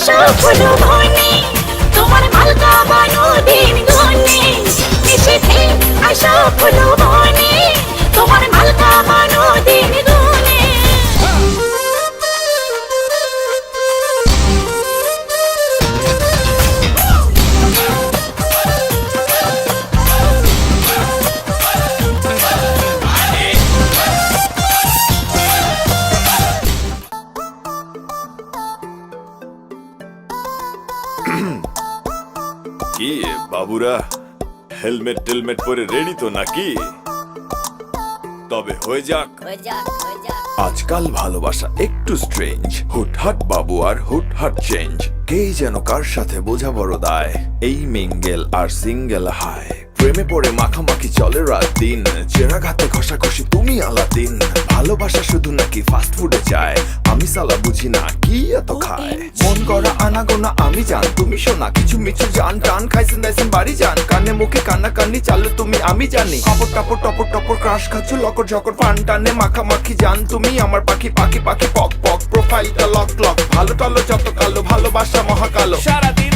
আসো ফুলো বনে, তোমার মালকা বানো দিন গুনে। নিশীথে আসো ফুলো বনে, তোমার মালকা বানো দিন গুনে। কি বাবুরা, হেলমেট টেলমেট পরে রেডি তো নাকি? তবে হয়ে যাক। আজকাল ভালোবাসা একটু স্ট্রেঞ্জ, হুটহাট বাবু আর হুটহাট চেঞ্জ। কে যেন কার সাথে বোঝা বড় দায়, এই মিঙ্গেল আর সিঙ্গেল হায়। প্রেমে পড়ে মাখামাখি চলে রাত দিন, চেরা ঘাতে ঘষাঘষি তুমি আলাদিন। ভালোবাসা শুধু নাকি ফাস্ট ফুডে যায়, আমি সালা বুঝি না কি এত খায়। মন করা আনাগোনা আমি জান, তুমি শোনা কিছু মিছু জান টান। খাইছেন দাইছেন বাড়ি যান, কানে মুখে কান্না কান্নি চালু তুমি আমি জানি। কাপড় টাপড় টপর টপর ক্রাশ খাচ্ছ লকর ঝকর পান টানে মাখামাখি জান। তুমি আমার পাখি পাখি পাখি পক পক, প্রোফাইলটা লক লক। ভালো টালো যত কালো, ভালোবাসা মহাকালো। সারাদিন